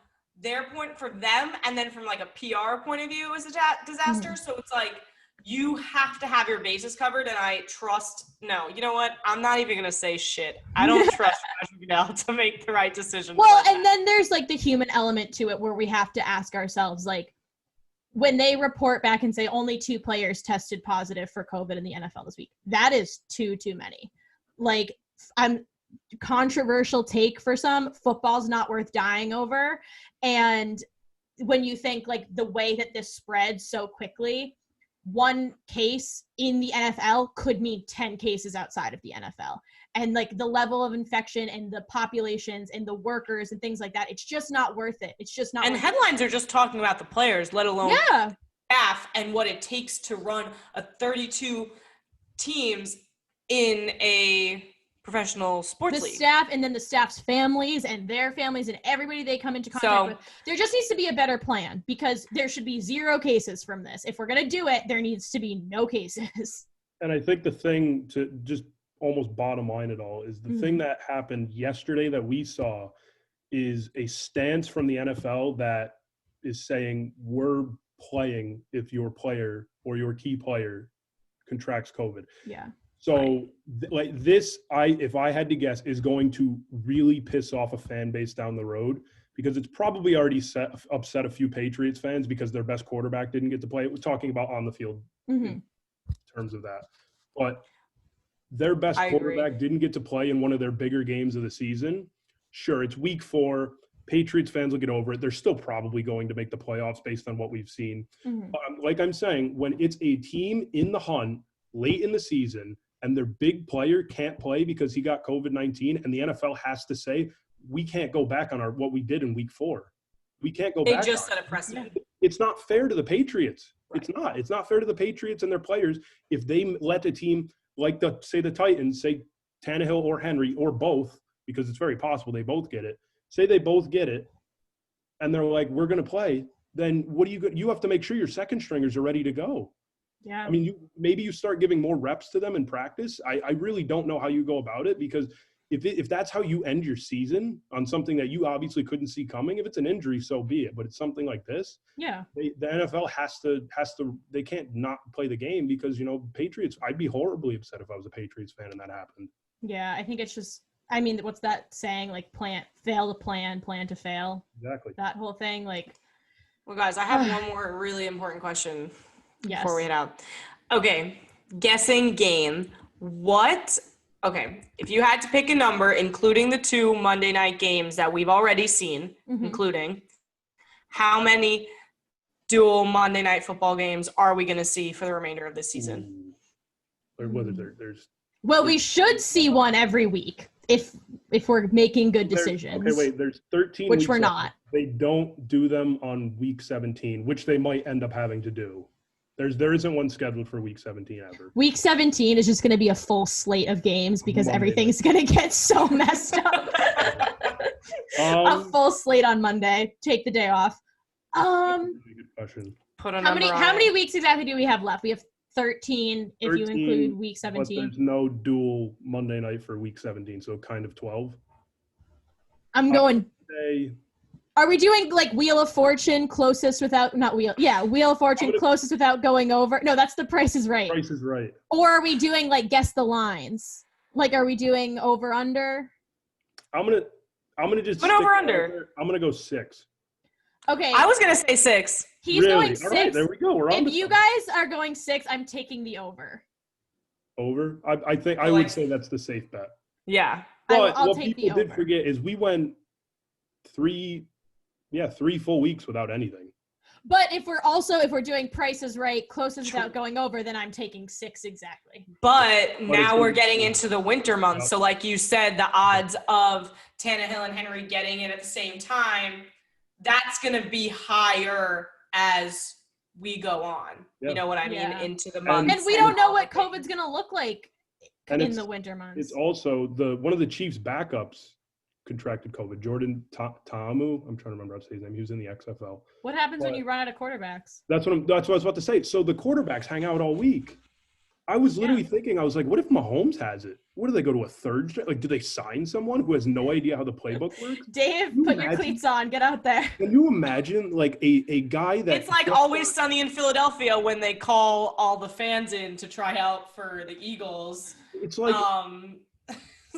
their point, for them, and then from like a PR point of view, it was a disaster. So it's like, you have to have your bases covered, and you know what? I'm not even going to say shit. I don't trust Roger Goodell to make the right decision. Well, and then there's like the human element to it where we have to ask ourselves, like, when they report back and say only 2 players tested positive for COVID in the NFL this week, that is too many. Like, I'm controversial take for some, football's not worth dying over. And when you think like the way that this spread so quickly, 1 case in the NFL could mean 10 cases outside of the NFL. And like the level of infection and the populations and the workers and things like that, it's just not worth it. It's just not. And headlines are just talking about the players, let alone staff and what it takes to run a 32 teams in a professional sports league. The staff, and then the staff's families and their families and everybody they come into contact with. There just needs to be a better plan, because there should be 0 cases from this. If we're going to do it, there needs to be no cases. And I think the thing to just almost bottom line it all is the thing that happened yesterday that we saw is a stance from the NFL that is saying we're playing if your player or your key player contracts COVID. Yeah. So like this, if I had to guess, is going to really piss off a fan base down the road, because it's probably already upset a few Patriots fans because their best quarterback didn't get to play. We're talking about on the field in terms of that. But their best quarterback didn't get to play in one of their bigger games of the season. Sure, it's week 4. Patriots fans will get over it. They're still probably going to make the playoffs based on what we've seen. But like I'm saying, when it's a team in the hunt late in the season and their big player can't play because he got COVID-19, and the NFL has to say, we can't go back on what we did in week 4. We can't go back. They just set a precedent. It's not fair to the Patriots. Right. It's not fair to the Patriots and their players if they let a team like the Titans, say Tannehill or Henry or both, because it's very possible they both get it. Say they both get it, and they're like, we're going to play. Then what do you have to make sure your second stringers are ready to go. Yeah. I mean, maybe you start giving more reps to them in practice. I really don't know how you go about it, because if that's how you end your season on something that you obviously couldn't see coming, if it's an injury, so be it. But it's something like this. Yeah. The NFL has to. They can't not play the game, because Patriots. I'd be horribly upset if I was a Patriots fan and that happened. Yeah, I think it's just. I mean, what's that saying? Like, fail to plan to fail. Exactly. That whole thing, like. Well, guys, I have one more really important question. Yes. Before we head out. Okay, guessing game. Okay, if you had to pick a number, including the 2 Monday night games that we've already seen, including, how many dual Monday night football games are we going to see for the remainder of this season? Well, we should see one every week if we're making good decisions. Okay, wait, there's 13 which weeks we're left. not. They don't do them on week 17, which they might end up having to do. There isn't one scheduled for week 17 ever. Week 17 is just going to be a full slate of games because everything's going to get so messed up. A full slate on Monday. Take the day off. Good question. Put a how number many weeks exactly do we have left? We have 13 if you include week 17. But there's no dual Monday night for week 17, so kind of 12. I'm going. Are we doing like Wheel of Fortune closest without Wheel of Fortune closest without going over? No, that's the Price is Right. Price is Right. Or are we doing like guess the lines? Like, are we doing over under? I'm gonna just put over under. I'm gonna go 6. Okay. I was gonna say 6. He's going 6. All right, there we go. We're on. If you guys are going 6, I'm taking the over. Over? I think I would say that's the safe bet. Yeah. But I'll what take people the over. did forget is we went 3 full weeks without anything. But if we're doing prices right, closest without going over, then I'm taking 6 exactly. But now we're getting into the winter months. So like you said, the odds of Tannehill and Henry getting it at the same time, that's going to be higher as we go on. Yeah. You know what I mean? Yeah. Into the months. And we don't know what COVID's going to look like in the winter months. It's also one of the Chiefs' backups contracted COVID. Jordan Ta'amu, I'm trying to remember how to say his name. He was in the XFL. What happens when you run out of quarterbacks? That's what I was about to say. So the quarterbacks hang out all week. I was literally thinking, I was like, what if Mahomes has it? What do they go to a third? Like, do they sign someone who has no idea how the playbook works? Dave, put your cleats on. Get out there. Can you imagine, like, a guy that... It's like Always Sunny in Philadelphia when they call all the fans in to try out for the Eagles. It's like...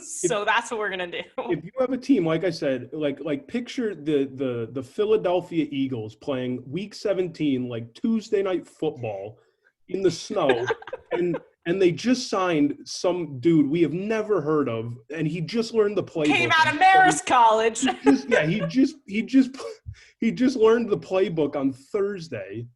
So that's what we're gonna do. If you have a team, like I said, like picture the Philadelphia Eagles playing Week 17, like Tuesday night football in the snow, and they just signed some dude we have never heard of, and he just learned the playbook. Came out of Marist College. He just learned the playbook on Thursday.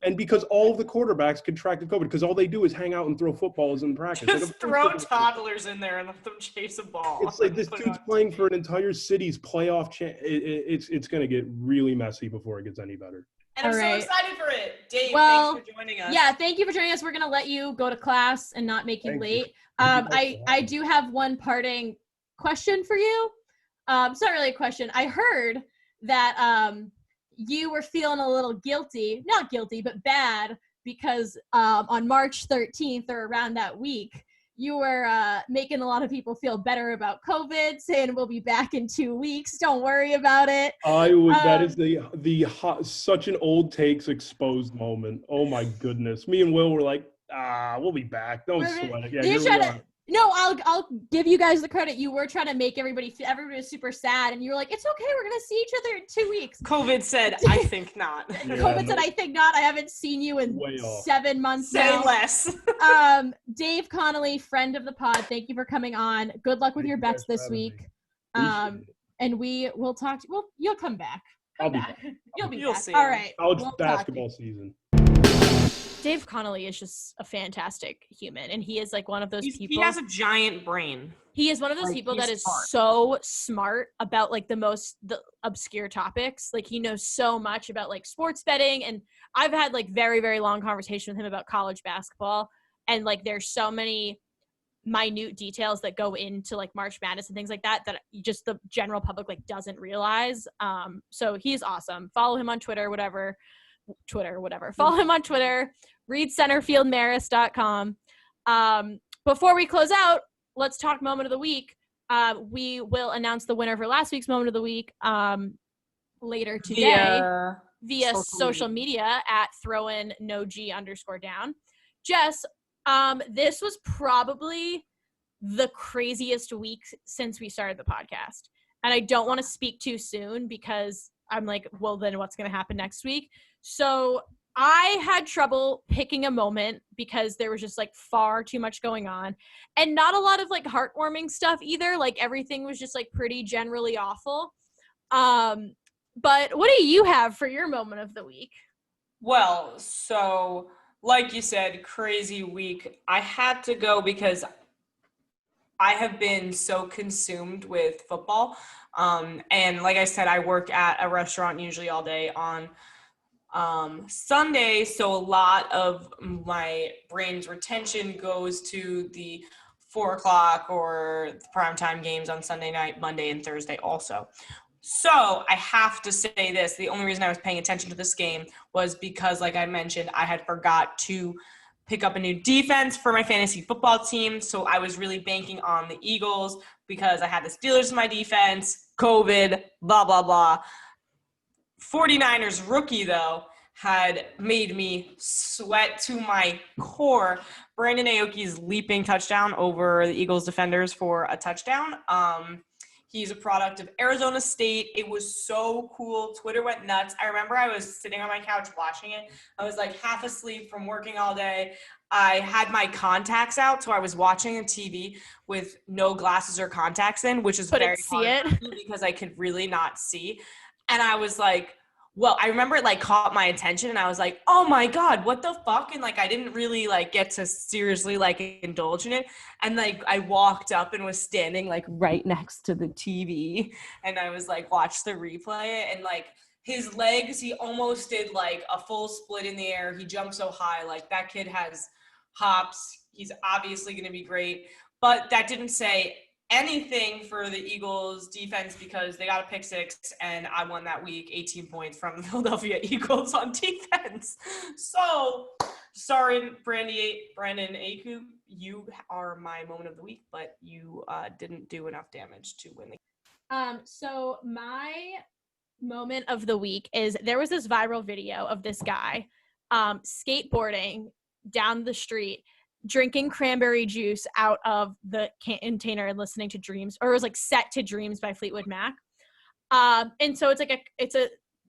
And because all of the quarterbacks contracted COVID, because all they do is hang out and throw footballs in practice. Just throw toddlers in there and let them chase a ball. It's like this dude's playing for an entire city's playoff it's going to get really messy before it gets any better. And I'm so excited for it. Dave, thanks for joining us. Yeah, thank you for joining us. We're going to let you go to class and not make you late. I do have one parting question for you. It's not really a question. I heard that you were feeling a little not guilty, but bad because on March 13th or around that week, you were making a lot of people feel better about COVID, saying we'll be back in 2 weeks. Don't worry about it. That is the hot, such an old takes exposed moment. Oh my goodness. Me and Will were like, we'll be back. Don't sweat it. Yeah, you're right. No, I'll give you guys the credit. You were trying to make everybody was super sad, and you were like, "It's okay, we're gonna see each other in 2 weeks." COVID said, "I think not." COVID said, "I think not." I haven't seen you in 7 months now. Say less. Dave Connelly, friend of the pod, thank you for coming on. Good luck with your bets this week. And we will talk. Well, you'll come back. I'll be back. You'll be back. See. All right. College basketball season. Dave Connelly is just a fantastic human, and he is like one of those people. He has a giant brain. He is one of those people that is so smart about like the obscure topics. Like he knows so much about like sports betting, and I've had like very, very long conversation with him about college basketball, and like there's so many minute details that go into like March Madness and things like that just the general public like doesn't realize. So he's awesome. Follow him on Twitter, whatever. Follow him on Twitter. Read centerfieldmaris.com. Before we close out, let's talk moment of the week. We will announce the winner for last week's moment of the week later today via social media at @throwin_down. Jess, this was probably the craziest week since we started the podcast. And I don't want to speak too soon because I'm like, well, then what's going to happen next week? So I had trouble picking a moment because there was just like far too much going on and not a lot of like heartwarming stuff either. Like everything was just like pretty generally awful. But what do you have for your moment of the week? Well, so like you said, crazy week. I had to go because I have been so consumed with football. And like I said, I work at a restaurant usually all day on Sunday, so a lot of my brain's retention goes to the 4 o'clock or the primetime games on Sunday night, Monday and Thursday also. So I have to say this, the only reason I was paying attention to this game was because, like I mentioned, I had forgot to pick up a new defense for my fantasy football team, so I was really banking on the Eagles because I had the Steelers in my defense, COVID, blah, blah, blah. 49ers rookie, though, had made me sweat to my core. Brandon Aoki's leaping touchdown over the Eagles defenders for a touchdown. He's a product of Arizona State. It was so cool. Twitter went nuts. I remember I was sitting on my couch watching it. I was like half asleep from working all day. I had my contacts out, so I was watching a TV with no glasses or contacts in, which is very hard because I could really not see. And I was like, well, I remember it like caught my attention and I was like, oh my God, what the fuck? And like, I didn't really like get to seriously like indulge in it. And like, I walked up and was standing like right next to the TV and I was like, watch the replay and like his legs, he almost did like a full split in the air. He jumped so high. Like that kid has hops. He's obviously going to be great, but that didn't say anything for the Eagles defense because they got a pick six and I won that week 18 points from the Philadelphia Eagles on defense. So sorry, Brandon Aku, you are my moment of the week, but you didn't do enough damage to win the So my moment of the week is there was this viral video of this guy skateboarding down the street drinking cranberry juice out of the container and listening to Dreams, or it was like Set to Dreams by Fleetwood Mac. And so it's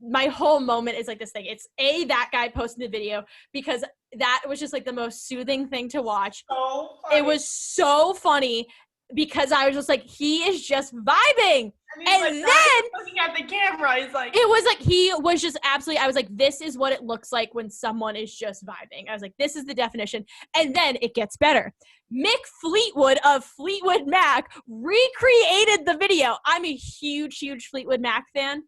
my whole moment is like this thing. It's that guy posted the video because that was just like the most soothing thing to watch. So funny. It was so funny because I was just like, he is just vibing. And like, then looking at the camera, he's like, it was like he was just absolutely, I was like, this is what it looks like when someone is just vibing. I was like, this is the definition. And then it gets better. Mick Fleetwood of Fleetwood Mac recreated the video. I'm a huge Fleetwood Mac fan.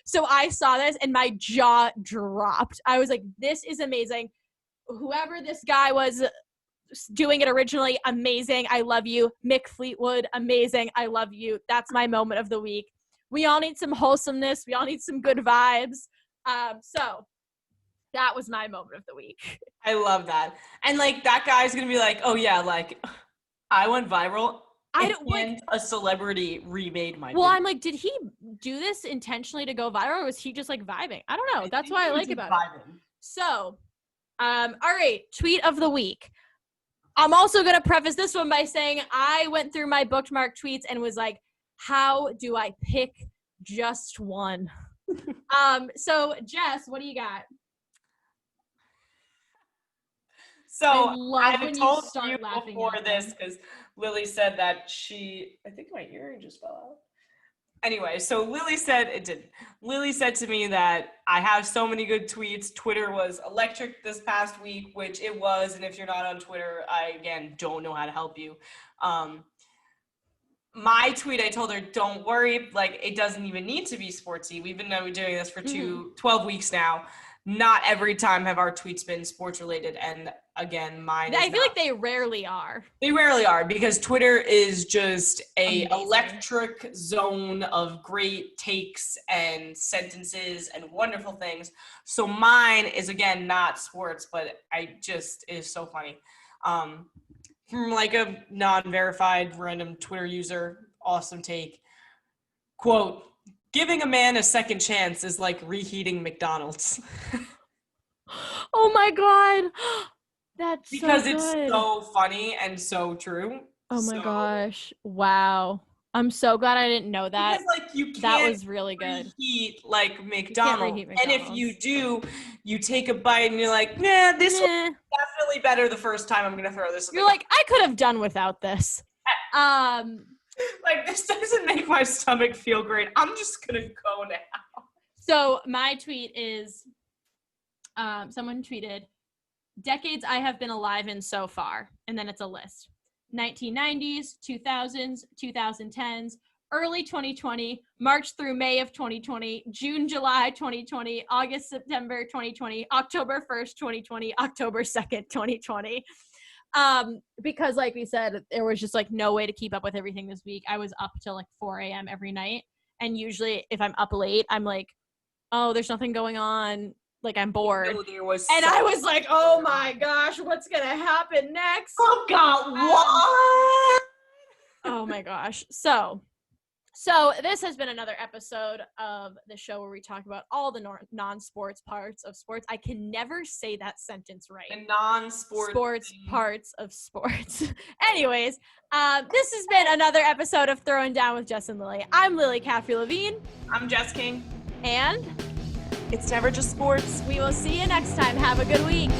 So I saw this and my jaw dropped. I was like, this is amazing. Whoever this guy was doing it originally, amazing. I love you. Mick Fleetwood, amazing. I love you. That's my moment of the week. We all need some wholesomeness. We all need some good vibes. So that was my moment of the week. I love that. And like that guy's gonna be like, oh yeah, like I went viral. And a celebrity remade my video. I'm like, did he do this intentionally to go viral, or was he just like vibing? I don't know. That's what I like about it. So, all right, tweet of the week. I'm also going to preface this one by saying I went through my bookmark tweets and was like, how do I pick just one? So Jess, what do you got? So I told you before this because Lily said that I think my earring just fell out. Anyway, so Lily said it didn't. Lily said to me that I have so many good tweets. Twitter was electric this past week, which it was. And if you're not on Twitter, I, again, don't know how to help you. My tweet, I told her, don't worry. Like, it doesn't even need to be sportsy. We've been doing this for 12 weeks now. Not every time have our tweets been sports related. And again, mine I feel like they rarely are. They rarely are because Twitter is just a electric zone of great takes and sentences and wonderful things. So mine is, again, not sports, but is so funny. From like a non-verified random Twitter user, awesome take. Quote, giving a man a second chance is like reheating McDonald's. Oh my God. That's because so good. It's so funny and so true. Oh my gosh. Wow. I'm so glad I didn't know that. Because like you can't that was really good. Reheat like McDonald's. And if you do, you take a bite and you're like, nah, this was definitely better the first time. I'm gonna throw this. You're like, I could have done without this. Like this doesn't make my stomach feel great. I'm just gonna go now. So my tweet is someone tweeted, decades I have been alive in so far, and then it's a list. 1990s, 2000s, 2010s, early 2020, March through May of 2020, June, July 2020, August, September 2020, October 1st, 2020, October 2nd, 2020. Because like we said, there was just like no way to keep up with everything this week. I was up till like 4 a.m. every night. And usually if I'm up late, I'm like, oh, there's nothing going on. Like I'm bored. I was like, oh my gosh, what's going to happen next? Oh God, what? Oh my gosh. So this has been another episode of the show where we talk about all the non-sports parts of sports. I can never say that sentence right. The non-sports parts of sports. Anyways, this has been another episode of Throwin Down with Jess and Lily. I'm Lily Caffrey-Levine. I'm Jess King. And it's never just sports. We will see you next time. Have a good week.